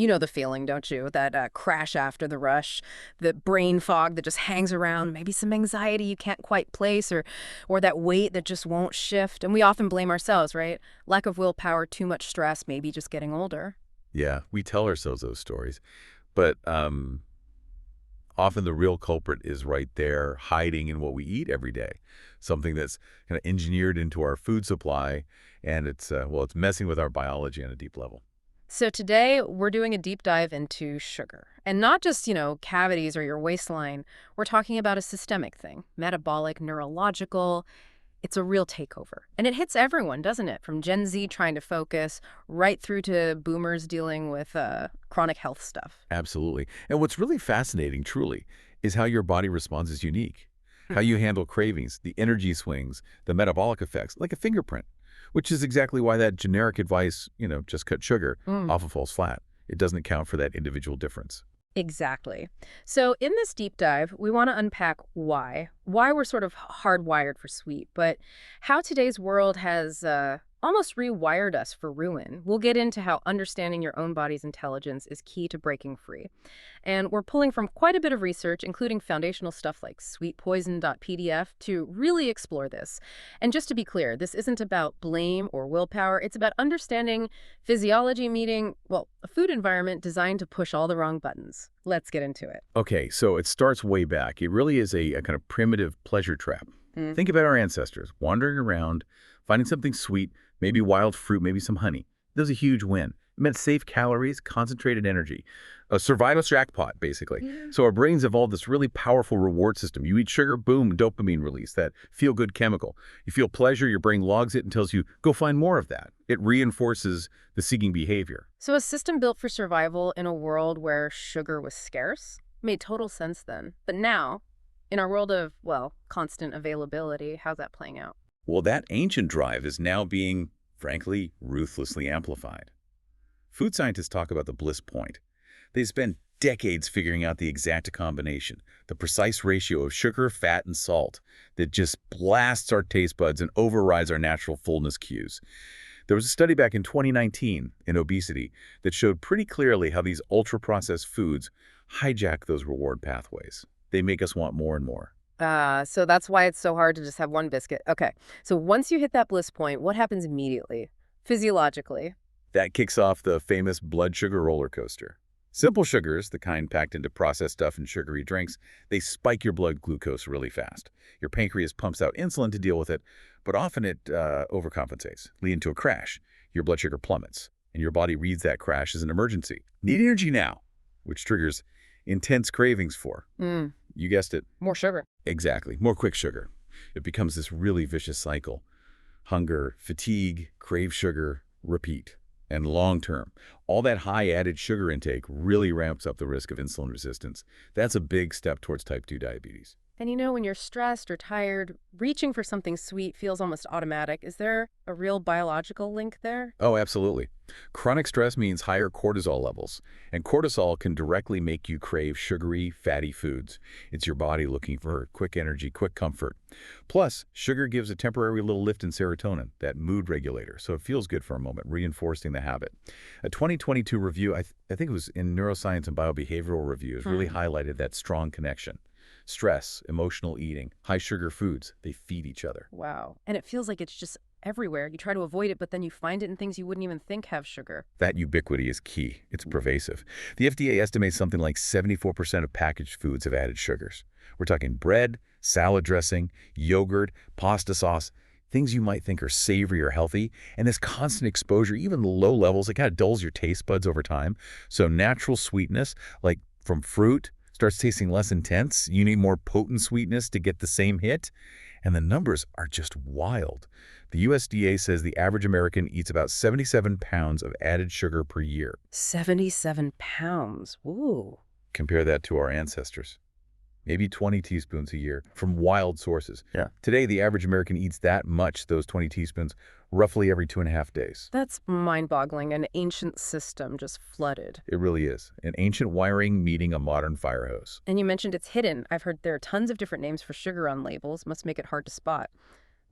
You know the feeling, don't you? That crash after the rush, the brain fog that just hangs around, maybe some anxiety you can't quite place, or that weight that just won't shift. And we often blame ourselves, right? Lack of willpower, too much stress, maybe just getting older. Yeah, we tell ourselves those stories. But often the real culprit is right there hiding in what we eat every day, something that's kind of engineered into our food supply, and it's messing with our biology on a deep level. So today we're doing a deep dive into sugar. And not just, cavities or your waistline. We're talking about a systemic thing, metabolic, neurological. It's a real takeover. And it hits everyone, doesn't it? From Gen Z trying to focus right through to boomers dealing with chronic health stuff. Absolutely. And what's really fascinating, truly, is how your body responds is unique. How you handle cravings, the energy swings, the metabolic effects, like a fingerprint, which is exactly why that generic advice, just cut sugar, often falls flat. It doesn't account for that individual difference. Exactly. So in this deep dive, we want to unpack why we're sort of hardwired for sweet, but how today's world has almost rewired us for ruin. We'll get into how understanding your own body's intelligence is key to breaking free. And we're pulling from quite a bit of research, including foundational stuff like sweetpoison.pdf, to really explore this. And just to be clear, this isn't about blame or willpower. It's about understanding physiology meeting, well, a food environment designed to push all the wrong buttons. Let's get into it. Okay, so it starts way back. It really is a kind of primitive pleasure trap. Think about our ancestors wandering around, finding something sweet, maybe wild fruit, maybe some honey. That was a huge win. It meant safe calories, concentrated energy. A survival jackpot, basically. So our brains evolved this really powerful reward system. You eat sugar, boom, dopamine release, that feel-good chemical. You feel pleasure, your brain logs it and tells you, go find more of that. It reinforces the seeking behavior. So a system built for survival in a world where sugar was scarce made total sense then. But now, in our world of, well, constant availability, how's that playing out? Well, that ancient drive is now being, frankly, ruthlessly amplified. Food scientists talk about the bliss point. They spend decades figuring out the exact combination, the precise ratio of sugar, fat, and salt that just blasts our taste buds and overrides our natural fullness cues. There was a study back in 2019 in obesity that showed pretty clearly how these ultra-processed foods hijack those reward pathways. They make us want more and more. So that's why it's so hard to just have one biscuit. Okay, so once you hit that bliss point, what happens immediately, physiologically? That kicks off the famous blood sugar roller coaster. Simple sugars, the kind packed into processed stuff and sugary drinks, they spike your blood glucose really fast. Your pancreas pumps out insulin to deal with it, but often it overcompensates, leading to a crash. Your blood sugar plummets, and your body reads that crash as an emergency. Need energy now, which triggers intense cravings for. You guessed it. More sugar. Exactly. More quick sugar. It becomes this really vicious cycle. Hunger, fatigue, crave sugar, repeat. And long-term, all that high added sugar intake really ramps up the risk of insulin resistance. That's a big step towards type 2 diabetes. And when you're stressed or tired, reaching for something sweet feels almost automatic. Is there a real biological link there? Oh, absolutely. Chronic stress means higher cortisol levels, and cortisol can directly make you crave sugary, fatty foods. It's your body looking for quick energy, quick comfort. Plus, sugar gives a temporary little lift in serotonin, that mood regulator, so it feels good for a moment, reinforcing the habit. A 2022 review, I think it was in Neuroscience and Biobehavioral Reviews, really highlighted that strong connection. Stress, emotional eating, high sugar foods, they feed each other. Wow. And it feels like it's just everywhere. You try to avoid it, but then you find it in things you wouldn't even think have sugar. That ubiquity is key. It's pervasive. The FDA estimates something like 74% of packaged foods have added sugars. We're talking bread, salad dressing, yogurt, pasta sauce, things you might think are savory or healthy, and this constant exposure, even low levels, it kind of dulls your taste buds over time. So natural sweetness, like from fruit, starts tasting less intense. You need more potent sweetness to get the same hit. And the numbers are just wild. The USDA says the average American eats about 77 pounds of added sugar per year. 77 pounds. Ooh. Compare that to our ancestors. Maybe 20 teaspoons a year from wild sources. Yeah. Today, the average American eats that much, those 20 teaspoons, roughly every 2.5 days. That's mind-boggling. An ancient system just flooded. It really is. An ancient wiring meeting a modern fire hose. And you mentioned it's hidden. I've heard there are tons of different names for sugar on labels. Must make it hard to spot.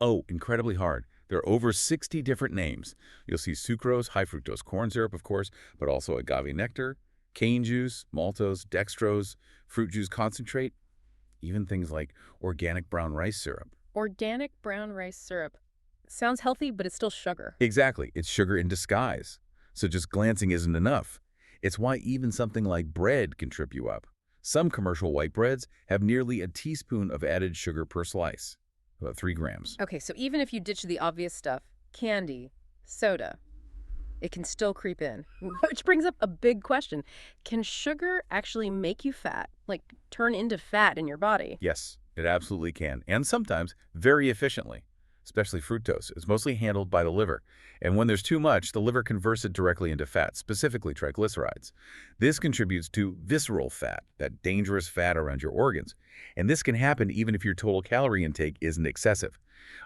Oh, incredibly hard. There are over 60 different names. You'll see sucrose, high fructose corn syrup, of course, but also agave nectar, cane juice, maltose, dextrose, fruit juice concentrate, even things like organic brown rice syrup. Organic brown rice syrup. Sounds healthy, but it's still sugar. Exactly. It's sugar in disguise. So just glancing isn't enough. It's why even something like bread can trip you up. Some commercial white breads have nearly a teaspoon of added sugar per slice, about 3 grams. Okay, so even if you ditch the obvious stuff, candy, soda, it can still creep in. Which brings up a big question. Can sugar actually make you fat? Like, turn into fat in your body? Yes, it absolutely can, and sometimes very efficiently. Especially fructose, is mostly handled by the liver. And when there's too much, the liver converts it directly into fat, specifically triglycerides. This contributes to visceral fat, that dangerous fat around your organs. And this can happen even if your total calorie intake isn't excessive.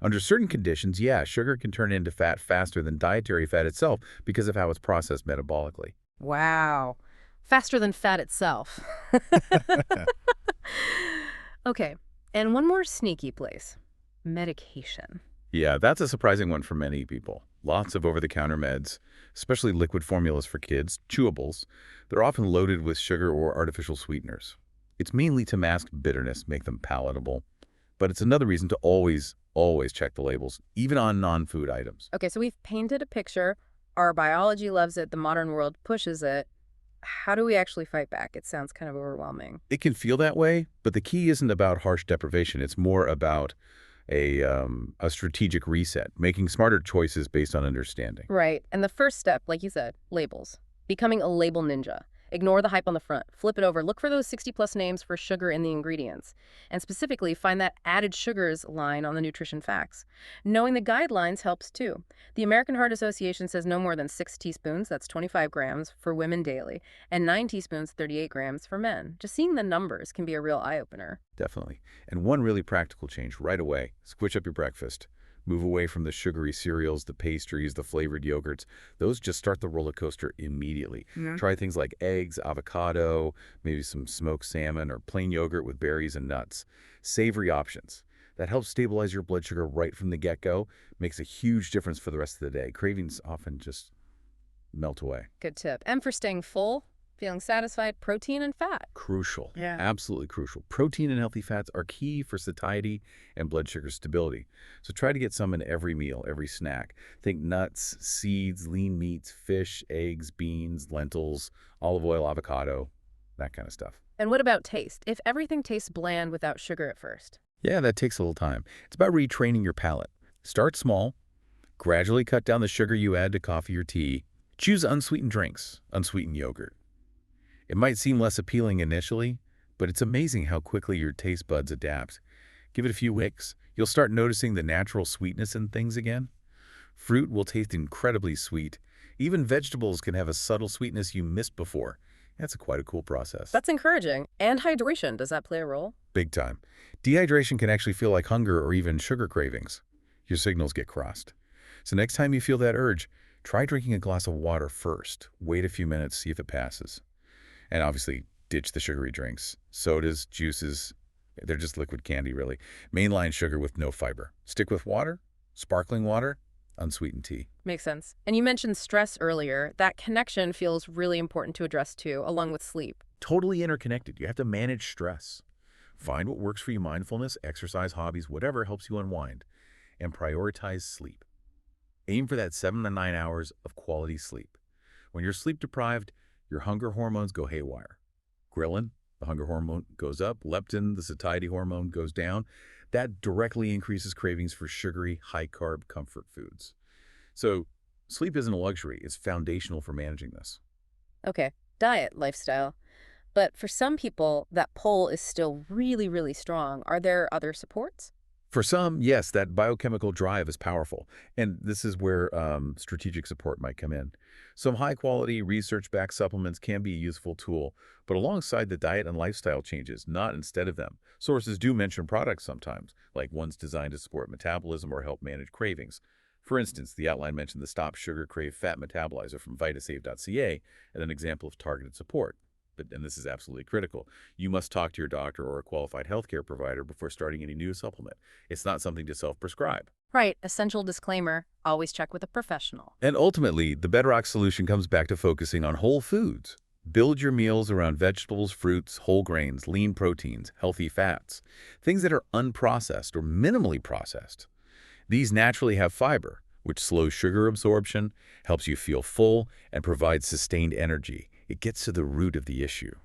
Under certain conditions, yeah, sugar can turn into fat faster than dietary fat itself because of how it's processed metabolically. Wow. Faster than fat itself. Okay, and one more sneaky place. Medication. Yeah, that's a surprising one for many people. Lots of over-the-counter meds, especially liquid formulas for kids, chewables. They're often loaded with sugar or artificial sweeteners. It's mainly to mask bitterness, make them palatable. But it's another reason to always check the labels, even on non-food items. Okay, so we've painted a picture. Our biology loves it. The modern world pushes it. How do we actually fight back? It sounds kind of overwhelming. It can feel that way, but the key isn't about harsh deprivation. It's more about a strategic reset, making smarter choices based on understanding. Right. And the first step, like you said, labels. Becoming a label ninja. Ignore the hype on the front. Flip it over. Look for those 60-plus names for sugar in the ingredients. And specifically, find that added sugars line on the nutrition facts. Knowing the guidelines helps too. The American Heart Association says no more than 6 teaspoons, that's 25 grams, for women daily, and 9 teaspoons, 38 grams, for men. Just seeing the numbers can be a real eye-opener. Definitely. And one really practical change right away, switch up your breakfast. Move away from the sugary cereals, the pastries, the flavored yogurts. Those just start the roller coaster immediately. Try things like eggs, avocado, maybe some smoked salmon, or plain yogurt with berries and nuts. Savory options. That helps stabilize your blood sugar right from the get-go. Makes a huge difference for the rest of the day. Cravings often just melt away. Good tip. And for staying full, feeling satisfied, protein and fat. Crucial. Yeah. Absolutely crucial. Protein and healthy fats are key for satiety and blood sugar stability. So try to get some in every meal, every snack. Think nuts, seeds, lean meats, fish, eggs, beans, lentils, olive oil, avocado, that kind of stuff. And what about taste? If everything tastes bland without sugar at first? Yeah, that takes a little time. It's about retraining your palate. Start small. Gradually cut down the sugar you add to coffee or tea. Choose unsweetened drinks, unsweetened yogurt. It might seem less appealing initially, but it's amazing how quickly your taste buds adapt. Give it a few weeks. You'll start noticing the natural sweetness in things again. Fruit will taste incredibly sweet. Even vegetables can have a subtle sweetness you missed before. That's quite a cool process. That's encouraging. And hydration, does that play a role? Big time. Dehydration can actually feel like hunger or even sugar cravings. Your signals get crossed. So next time you feel that urge, try drinking a glass of water first. Wait a few minutes, see if it passes. And obviously, ditch the sugary drinks. Sodas, juices, they're just liquid candy, really. Mainline sugar with no fiber. Stick with water, sparkling water, unsweetened tea. Makes sense. And you mentioned stress earlier. That connection feels really important to address too, along with sleep. Totally interconnected. You have to manage stress. Find what works for you: mindfulness, exercise, hobbies, whatever helps you unwind. And prioritize sleep. Aim for that 7 to 9 hours of quality sleep. When you're sleep deprived, your hunger hormones go haywire. Ghrelin, the hunger hormone, goes up. Leptin, the satiety hormone, goes down. That directly increases cravings for sugary, high-carb comfort foods. So sleep isn't a luxury. It's foundational for managing this. Okay, diet, lifestyle. But for some people, that pull is still really, really strong. Are there other supports? For some, yes, that biochemical drive is powerful, and this is where strategic support might come in. Some high-quality, research-backed supplements can be a useful tool, but alongside the diet and lifestyle changes, not instead of them. Sources do mention products sometimes, like ones designed to support metabolism or help manage cravings. For instance, the outline mentioned the Stop Sugar Crave Fat Metabolizer from Vitasave.ca as an example of targeted support. And this is absolutely critical. You must talk to your doctor or a qualified healthcare provider before starting any new supplement. It's not something to self-prescribe. Right, essential disclaimer, always check with a professional. And ultimately, the bedrock solution comes back to focusing on whole foods. Build your meals around vegetables, fruits, whole grains, lean proteins, healthy fats, things that are unprocessed or minimally processed. These naturally have fiber, which slows sugar absorption, helps you feel full, and provides sustained energy. It gets to the root of the issue.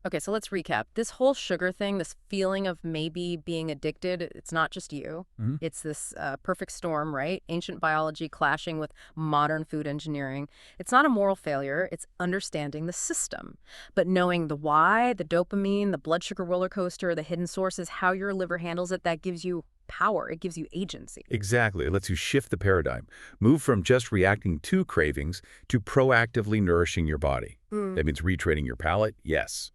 Okay, so let's recap. This whole sugar thing, this feeling of maybe being addicted, it's not just you. Mhm. It's this perfect storm, right? Ancient biology clashing with modern food engineering. It's not a moral failure, it's understanding the system. But knowing the why, the dopamine, the blood sugar roller coaster, the hidden sources, how your liver handles it, that gives you power. It gives you agency. Exactly. It lets you shift the paradigm. Move from just reacting to cravings to proactively nourishing your body. Mm. That means retraining your palate, yes.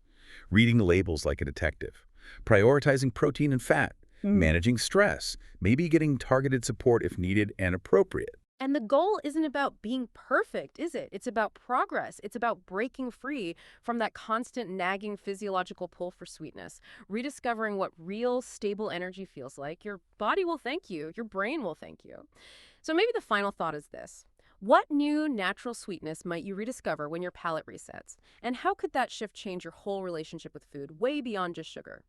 Reading labels like a detective. Prioritizing protein and fat. Mm. Managing stress. Maybe getting targeted support if needed and appropriate. And the goal isn't about being perfect, is it? It's about progress. It's about breaking free from that constant nagging physiological pull for sweetness, rediscovering what real, stable energy feels like. Your body will thank you. Your brain will thank you. So maybe the final thought is this. What new natural sweetness might you rediscover when your palate resets? And how could that shift change your whole relationship with food, way beyond just sugar?